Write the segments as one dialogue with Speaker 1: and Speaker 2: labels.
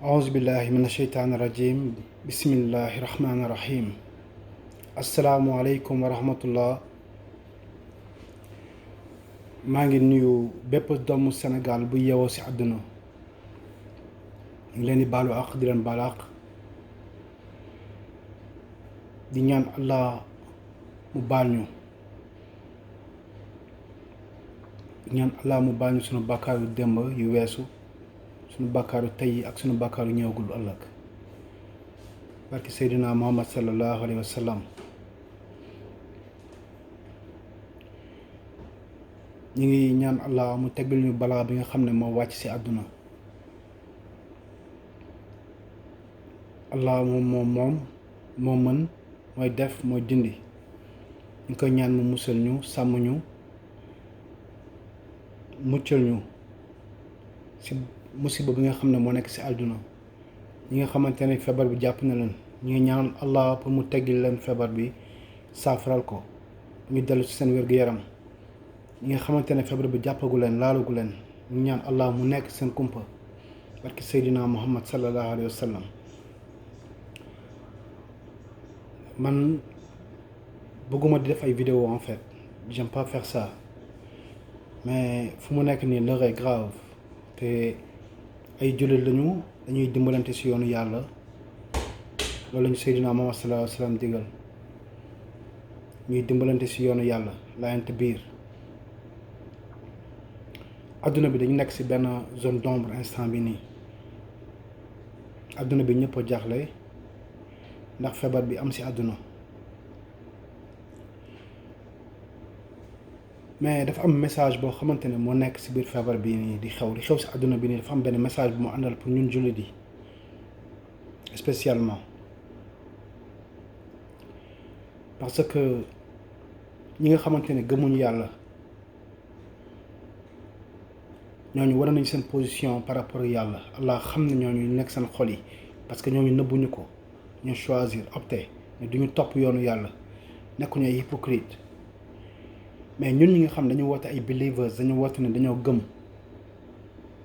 Speaker 1: auzu billahi min asheytaani rajim bismillahi rahmaani rahim asalaamualeykum wa rahmatullah. maa ngi nuyu bépp doomu Sénégal bu yeewoo ci àdduna. ñu ngi leen di baalu àq di leen baalu àq di ñaan Allah mu baal ñu sunu bàkkaaru démb yu weesu, sunu bàkkaaru tey ak sunu bàkkaaru ñëwagul ëllëg barki Seydina Muhammad sallallahu alayhi wa sallam. ñu ngi ñaan Allah mu teggal ñu balaa bi nga xam ne moo wàcc ci àdduna. Allah moom mën, mooy def, mooy dindi. ñu koy ñaan mu musal ñu, sàmm ñu, muccal ñu ci musiba bi nga xam ne moo nekk ci àdduna. ñi nga xamante ne feebar bi jàpp na leen, ñu ngi ñaan Allah pour mu teggil leen feebar bi, saafaral ko, ñu dellu ci seen wér-gu-yaram. ñi nga xamante ne feebar bi jàppagu leen, laalagu leen, ñu ñaan Allah mu nekk seen kumpa barki Seydina Muhammad sallallahu alayhi wa sallam. man bëgguma di def ay vidéo en fait, j'aime pas faire ça, mais fu mu nekk nii l'heure est grave te ay jullit lañu, dañuy dimbalante ci yoonu yàlla. loolu lañu Seydina Muhammad sallallahu alayhi wa sallam digal, ñuy dimbalante ci yoonu yàlla, laayante biir. adduna bi dañu nekk ci benn zone d'ombre instant bi nii. adduna bi ñëpp a jaaxle ndax feebar bi am ci àdduna, mais dafa am message boo xamante ne moo nekk ci biir feebar bi nii di xew ci àdduna bi nii. dafa am benn message bu mu àndal pour ñun jullit yi spécialement, parce que ñi nga xamante ne gëmuñu yàlla ñooñu war nañ seen position par rapport ak yàlla. Allah xam ne ñooñu nekk seen xol yi, parce que ñooñu nëbbuñu ko, ñu choisir opté ne duñu topp yoonu yàlla, nekkuñu ay hypocrite. mais ñun ñi nga xam dañu woote ay believers, dañu woote ne dañoo gëm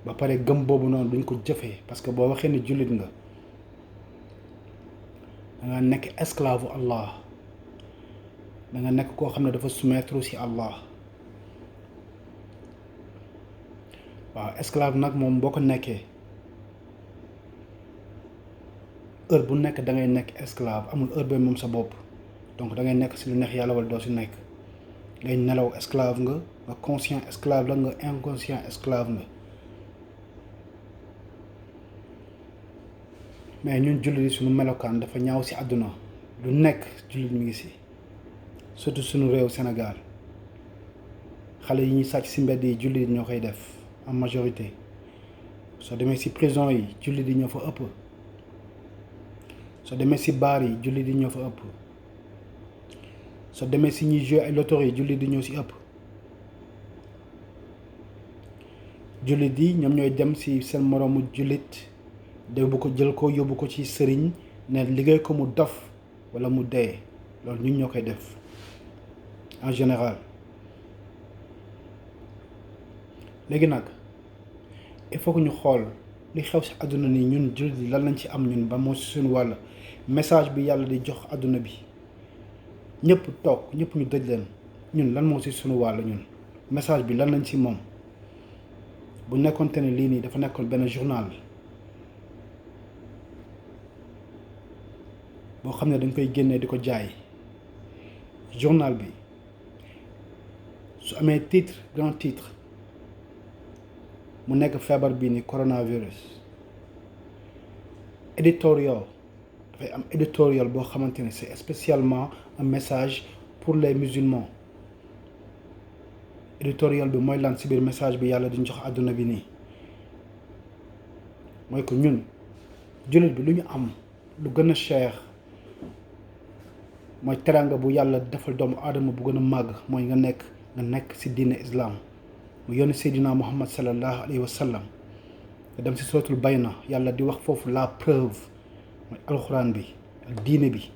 Speaker 1: ba pare gëm boobu noonu duñ ko jëfee, parce que boo waxee ni jullit nga danga nekk esclave Allah, danga nekk koo xam ne dafa soumettre ci Allah. waaw, esclave nag moom boo ko nekkee heure bu nekk da ngay nekk esclave, amul heure booy moom sa bopp. donc da ngay nekk ci lu neex yàlla wala doo ci nekk. ngay nelaw esclave nga conscient esclave la, nga inconscient esclave nga. mais ñun jullit yi suñu melokaan dafa ñaaw ci àdduna. lu nekk jullit mi ngi ci, surtout suñu réew Sénégal. xale yi ñuy sàcc ci mbedd yi jullit yi ñoo koy def en majorité. soo demee ci prison yi jullit yi ñoo fa ëpp. soo demee ci baar yi jullit yi ñoo fa ëpp. soo demee ci ñuy jouer ay loterie yi jullit yi ñoo ci ëpp. jullit yi ñoom ñooy dem ci seen moroomu jullit yóbbu ko, jël ko yóbbu ko ci sëriñ ne liggéey ko mu dof walla mu dee. loolu ñun ñoo koy def en général. léegi nag il faut que ñu xool li xew ci àdduna ni ñun jullit yi lan lañ ci am ñun ba moo ci suñu wàll. message bi yàlla di jox àdduna bi ñëpp toog, ñëpp ñu dëj leen, ñun lan moo ci suñu wàll ñun. message bi lan lañ ci moom. bu nekkoonte ne lii nii dafa nekkoon benn journal boo xam ne dañ koy génnee di ko jaay, journal bi su amee titre, grand titre, mu nekk feebar bii ni coronavirus, éditorial dafay am éditorial boo xamante ne c'est spécialement un message pour les musulmans. éditorial bi mooy lan ci biir message bi yàlla diñ jox àdduna bi nii, mooy que ñun jullit bi lu ñu am lu gën a cher mooy teranga bu yàlla defal doomu aadama bu gën a màgg, mooy nga nekk ci diine islam. mu yónni Seydina Muhammad sallallahu alayhi wa sallam. nga dem ci suratul bayna, yàlla di wax foofu la preuve mooy alxuraan bi ak diine bi,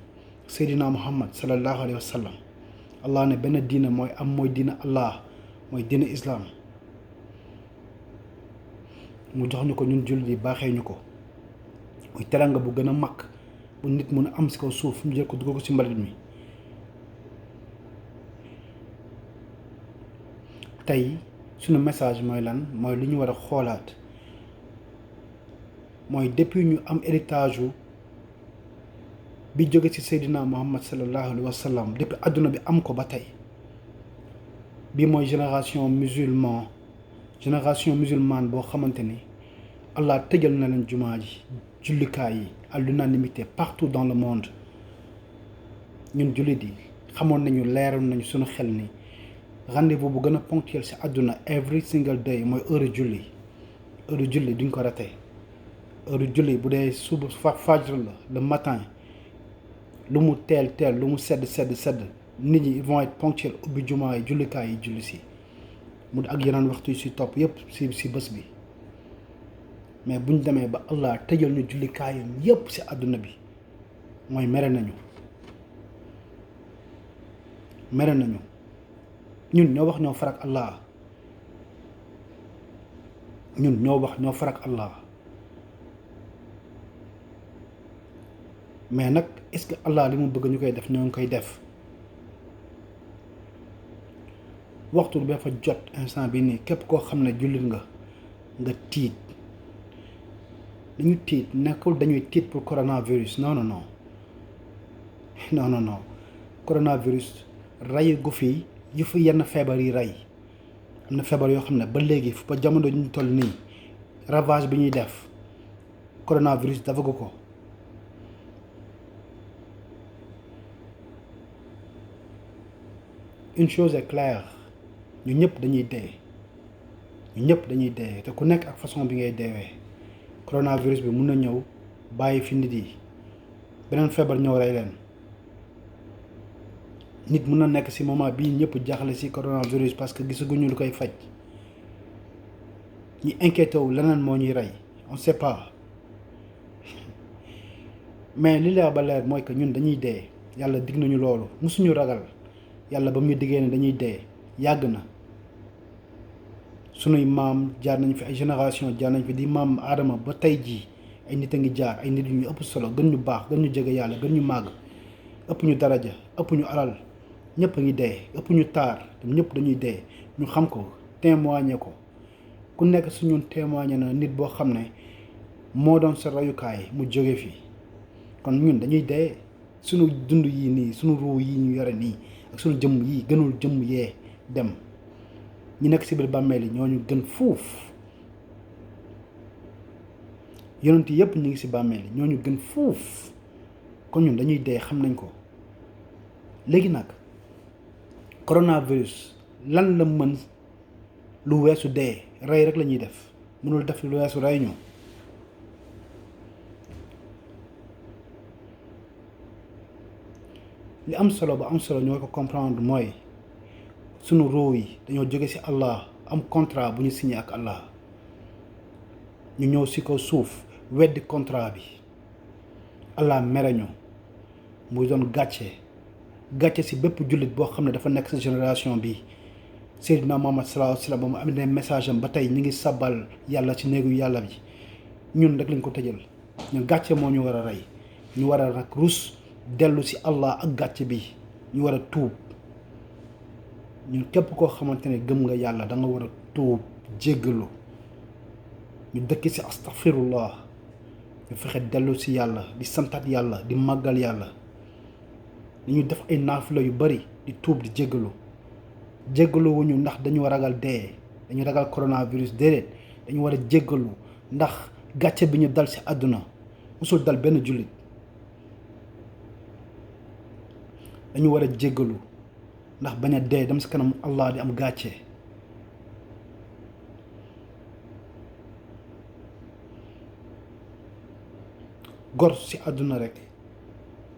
Speaker 1: Seydina Muhammad sallallahu alayhi wa sallam. Allah ne benn diine mooy am, mooy diine Allah, mooy diine islam. mu jox ñu ko ñun jullit yi, baaxee ñu ko. muy teranga bu gën a mag bu nit mun a am si kaw suuf ñu jël ko dugal ko si mbalit mi. tey suñu message mooy lan mooy li ñu war a xoolaat mooy depuis ñu am héritage bi jóge ci Seydina Muhammad sallallahu alayhi wa sallam depuis àdduna bi am ko ba tey bi mooy génération musulmane boo xamante ni Allah tëjal na leen jumaa ji jullikaay yi à l'unanimité partout dans le monde. ñun jullit yi xamoon nañu leeral nañu suñu xel ni rendez-vous bu gën a ponctuel ci àdduna every single day mooy heure julli duñ ko raté. heure julli bu dee suba fajr la le matin lu mu teel lu mu sedd nit ñi ils vont être ponctuels ubbi jumaa yi jullikaay yi julli si mu ak yeneen waxtu yi si topp yépp si bés bi. mais buñ demee ba Allah tëjal ñu jullikaayam yépp ci àdduna bi mooy mere nañu ñun ñoo wax ñoo farak Allah mais nag est-ce que Allah li mu bëgg ñu koy def ñoo ngi koy def. waxtu bi dafa jot instant bi nii képp koo xam ne jullit nga tiit. dañu tiit nekkul dañuy tiit pour coronavirus non coronavirus rey gu fi yu fi yenn feebar yi rey am na feebar yoo xam ne ba léegi ba jamono ñu toll nii ravage bi ñuy def coronavirus dafa ko. une chose est claire ñu ñëpp dañuy dee te ku nekk ak façon bi ngay deewee. coronavirus bi mun na ñëw bàyyi fi nit yi beneen feebar ñëw rey leen nit mun na nekk ci moment bii ñëpp jaaxle ci coronavirus parce que gisaguñu lu koy faj ñi inquiété wu leneen moo ñuy rey on sait pas mais li leer ba leer mooy que ñun dañuy dee yàlla dig nañu loolu musuñu ragal yàlla ba mu ñu diggee ne dañuy dee yàgg na. sunuy maam jaar nañ fi ay génération jaar nañ fi di maam Adama ba tey jii ay nit a ngi jaar ay nit yu ñu ëpp solo gën ñu baax gën ñu jege yàlla gën ñu màgg ëpp ñu daraja ëpp ñu alal ñëpp a ngi dee ëpp ñu taar ñëpp dañuy dee ñu xam ko témoigner ko ku nekk su ñun témoigner na nit boo xam ne moo doon sa royukaay mu jóge fi kon ñun dañuy dee sunu dund yii nii sunu ruu yi ñu yore nii ak sunu jëmm yii gënul jëmm yee dem. ñi nekk ci biir bàmmeel yi ñoo ñu gën fuuf yonent yépp ñu ngi ci bàmmeel yi ñoo ñu gën fuuf kon ñun dañuy dee xam nañ ko. léegi nag coronavirus lan la mën lu weesu dee rey rek la ñuy def mënul def lu weesu rey ñu. li am solo ba am solo ñoo ko comprendre mooy. sunu ruu yi dañoo jóge ci Allah am contrat bu ñu signé ak Allah ñu ñëw ci kaw suuf weddi contrat bi Allah mere ñu muy doon gàcce ci bépp jullit boo xam ne dafa nekk ci génération bi Seydina Muhammad sallallahu alayhi wa sallam ba mu amee message am ba tey ñu ngi sabbal yàlla ci néegu yàlla bi ñun rek lañ ko tëjal ñu gàcce moo ñu war a rey ñu war a nag rus dellu ci Allah ak gàcce bi ñu war a tuub. ñun képp koo xamante ne gëm nga yàlla da nga war a tuub jéggalu ñu dëkk ci astaghfirullah ñu fexe dellu ci yàlla di santat yàlla di màggal yàlla dañuy def ay naafila yu bari di tuub di jéggalu wuñu ndax dañu ragal dee dañu ragal coronavirus déedéet dañu war a jéggalu ndax gàcce bi ñu dal ci àdduna musul dal benn jullit dañu war a jéggalu ndax bañ a dee dem ci kanam Allah di am gàcce gor ci àdduna rek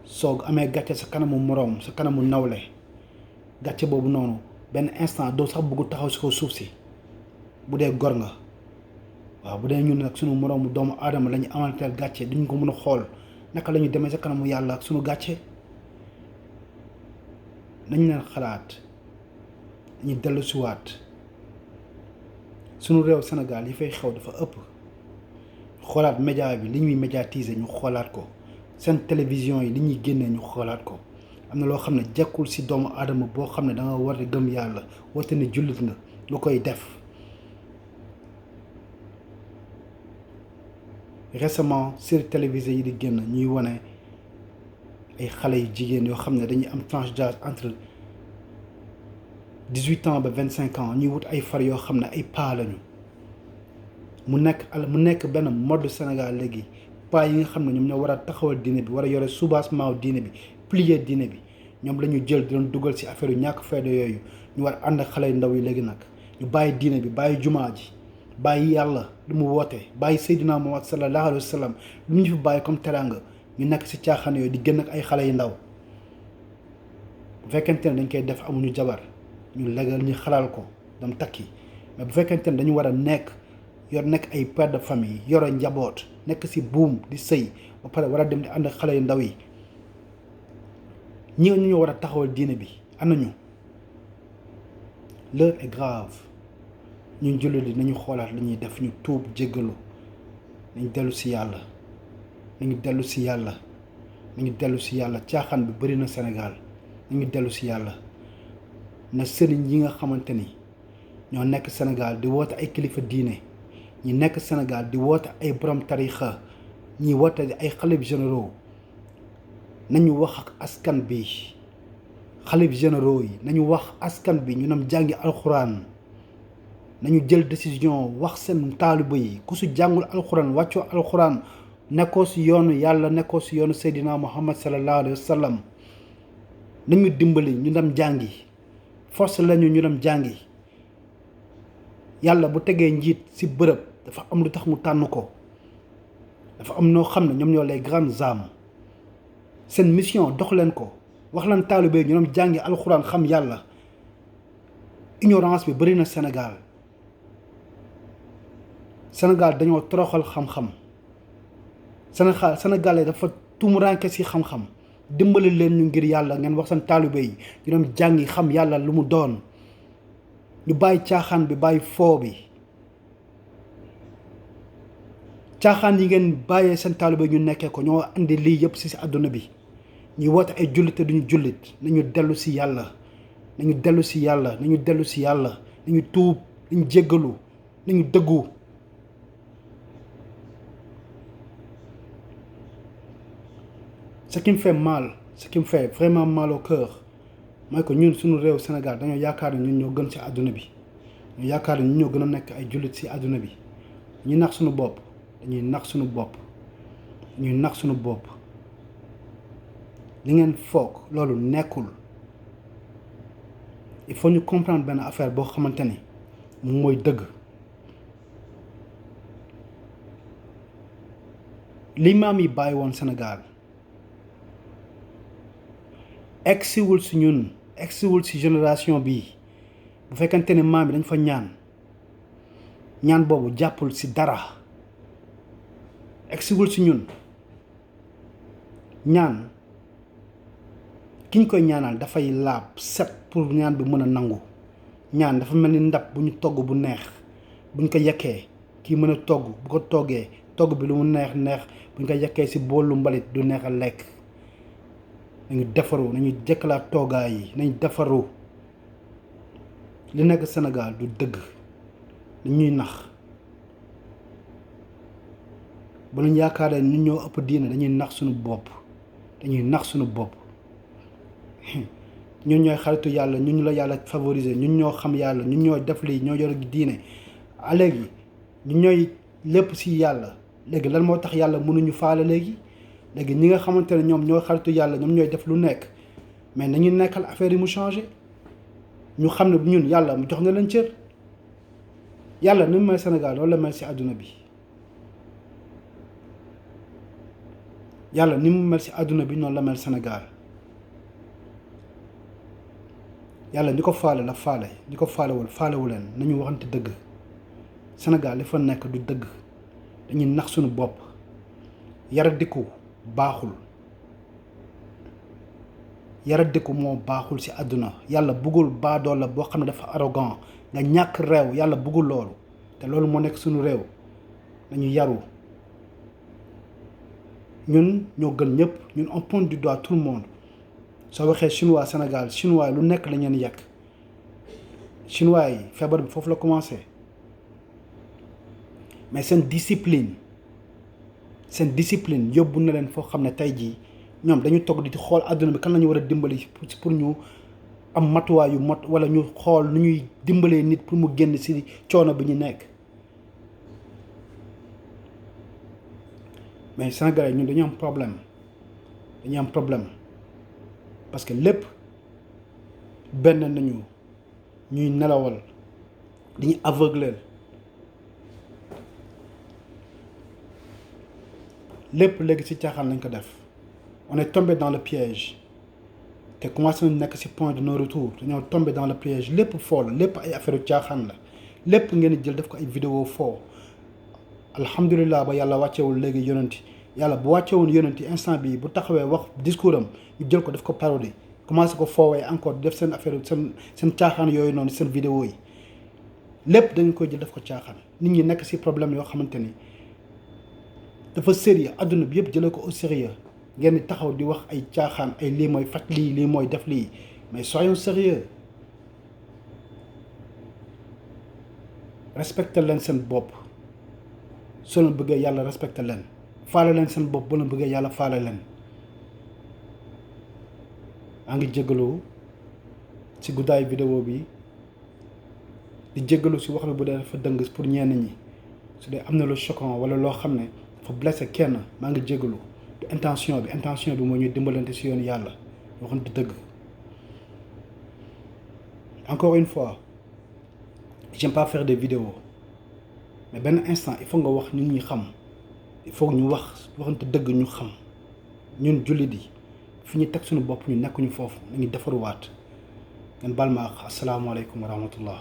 Speaker 1: soo amee gàcce sa kanamu moroom sa kanamu nawle gàcce boobu noonu benn instant doo sax bëgg taxaw ci kaw suuf si bu dee gor nga waaw bu dee ñun nag sunu moroomu doomu aadama la ñu amanteel gàcce duñ ko mën a xool naka la ñuy demee sa kanamu yàlla ak sunu gàcce nañ leen xalaat dañuy dellu siwaat sunu réew Sénégal yi fay xew dafa ëpp xoolaat média bi li ñuy médiatiser ñu xoolaat ko seen télévision yi li ñuy génnee ñu xoolaat ko am na loo xam ne jekkul ci doomu aadama boo xam ne da nga war a gëm yàlla woote ne jullit nga lu koy def. Récemment série télévisée yi di génn ñuy wane ay xale yu jigéen yoo xam ne dañuy am tranche d'âge entre 18 ans ba 25 ans ñuy wut ay far yoo xam ne ay paa lañu mu nekk benn mode Sénégal léegi paa yi nga xam ne ñoom ñoo war a taxawal diine bi war a yore soubassement diine bi plier diine bi ñoom la ñu jël di doon dugal ci affaire yu ñàkk fayda yooyu ñu war ànd ak xale yu ndaw yi léegi nag ñu bàyyi diine bi bàyyi jumaa ji bàyyi yàlla lu mu woote bàyyi Seydina Muhammad sallallahu alayhi wa sallam lu ñu fi bàyyi comme teraanga ñu nekk ci caaxaan yooyu di gën ak ay xale yu ndaw bu fekkente ne dañ koy def amuñu jabar ñu legal ñu xalaal ko dam takki mais bu fekkente ne dañu war a nekk ay père de famille yore njaboot nekk ci buum di sëy ba pare war a dem di ànd ak xale yu ndaw yi ñi nga ñu war a taxawal diine bi am nañu l'heure est grave ñun jullit yi nañu xoolaat li ñuy def ñu tuub jéggalu nañ dellu ci yàlla nañu dellu ci yàlla nañu dellu ci yàlla caaxaan bi bari na Sénégal nañu dellu ci yàlla na sëriñ yi nga xamante ni ñoo nekk Sénégal di woote ay kilifa diine ñi nekk Sénégal di woote ay borom tarixa ñi woote ay xalif généraux nañu wax ak askan bi xalif généraux yi nañu wax askan bi ñu nam jàngi alxuraan nañu jël décision wax seen taaliba yi ku su jàngul alxuraan wàccoo alxuraan nekkoo ci yoonu yàlla nekkoo ci yoonu Seydina Muhammad sallallahu alayhi wa sallam nañu dimbali ñu dem jàngi force lañu ñu dem jàngi yàlla bu tegee njiit ci bërëb dafa am lu tax mu tànn ko dafa am noo xam ne ñoom ñoo les grandes âmes seen mission dox leen ko wax leen taalibe ñu dem jàngi alxuraan xam yàlla ignorance bi bari na Sénégal dañoo toroxal xam-xam Sénégal dafa tumuranke ci xam-xam dimbali leen ñu ngir yàlla ngeen wax seen taalibe yi ñu dem jàngi xam yàlla lu mu doon ñu bàyyi caaxaan bi bàyyi foo bi caaxaan yi ngeen bàyyee seen taalibe ñu nekkee ko ñoo indi lii yëpp ci àdduna bi ñuy woote ay jullit te duñu jullit nañu dellu ci yàlla nañu dellu ci yàlla nañu dellu ci yàlla nañu tuub nañu jéggalu nañu dëggu ce qui me fait mal ce qui me fait vraiment mal au cœur mooy que ñun suñu réew Sénégal dañoo yaakaar ne ñun ñoo gën ci àdduna bi ñu yaakaar ne ñun ñoo gën a nekk ay jullit ci àdduna bi ñu nax suñu bopp dañuy nax suñu bopp ñuy nax suñu bopp li ngeen foog loolu nekkul il faut ñu comprendre benn affaire boo xamante ni moom mooy dëgg li maam yi bàyyi woon Sénégal egsiwul si ñun egsiwul si génération bii bu fekkente ne maam yi dañ fa ñaan boobu jàppul si dara egsiwul si ñun ñaan ki ñu koy ñaanal dafay laab set pour ñaan bi mën a nangu ñaan dafa mel ni ndab bu ñu togg bu neex bu ñu ko yekkee kii mën a togg bu ko toggee togg bi lu mu neex bu ñu ko yekkee si boolu mbalit du neex a lekk nañu defaru nañu jëkkalaat toogaay yi nañu defaru li nekk Sénégal du dëgg dañuy nax bu ñu yaakaaree ñun ñoo ëpp diine dañuy nax suñu bopp ñun ñooy xaritu yàlla ñun la yàlla favoriser ñun ñoo xam yàlla ñun ñoo def lii ñoo yor diine léegi ñun ñooy lépp ci yàlla léegi lan moo tax yàlla mënuñu faale léegi ñi nga xamante ne ñoom ñooy xaritu yàlla ñoom ñooy def lu nekk mais nañu nekkal affaire yi mu changé ñu xam ne ñun yàlla mu jox na leen cër yàlla ni mu mel Sénégal loolu la mel ci àdduna bi yàlla ni mu mel ci àdduna bi noonu la mel Sénégal yàlla ñi ko faale la faale ñi ko faalewu leen nañu waxante dëgg Sénégal li fa nekk du dëgg dañuy nax suñu bopp yaradiku baaxul yaradiku moo baaxul ci àdduna yàlla bëggul baadoo la boo xam ne dafa arrogant nga ñàkk réew yàlla bëggul loolu te loolu moo nekk suñu réew nañu yaru ñun ñoo gën ñëpp ñun on pointe du doigt tout le monde soo waxee chinois Sénégal chinois lu nekk la ñeen yàq chinois yi feebar bi foofu la commencé mais seen discipline yóbbu na leen foo xam ne tey jii ñoom dañu toog di xool àdduna bi kan la ñu war a dimbali pour ñu am matuwaay yu mot wala ñu xool nu ñuy dimbalee nit pour mu génn ci coono bi ñu nekk mais Sénégalais ñun dañu am problème parce que lépp benn nañu ñuy nelawal dañuy aveugler lépp léegi ci caaxaan lañ ko def on est tombé dans le piège te commencé nañ nekk ci point de non retour dañoo tombé dans le piège lépp foo la lépp ay affaire caaxaan la lépp ngeen jël def ko ay vidéo foo alhamdulilah ba yàlla wàccewul léegi yonenti yàlla bu wàccewoon yonenti instant bii bu taxawee wax discours am ñu jël ko def ko parodie commencé ko foowee encore def seen affaire seen caaxaan yooyu noonu seen vidéo yi lépp dañ koy jël def ko caaxaan nit ñi nekk ci problème yoo xamante ni dafa sérieux adduna bi yëpp jëlee ko au sérieux ngeen di taxaw di wax ay caaxaan ay lii mooy faj lii mooy def lii mais soyons sérieux respecté leen seen bopp soo leen bëggee yàlla respecté leen faale leen seen bopp boo leen bëggee yàlla faale leen maa ngi jégalu ci guddaay vidéo bi di jégalu ci wax bi bu dee dafa dëng pour ñenn ñi su dee am na lu choquant wala loo xam ne dafa blessé kenn maa ngi jégalu du intention bi moo ñuy dimbalante ci yoonu yàlla waxante dëgg encore une fois j'aime pas faire des vidéos mais benn instant il faut nga wax nit ñi xam il faut ñu waxante dëgg ñu xam ñun jullit yi fi ñu teg suñu bopp ñu nekkuñu foofu nañu defaruwaat ngeen baal ma ak asalaamaaleykum wa rahmatullah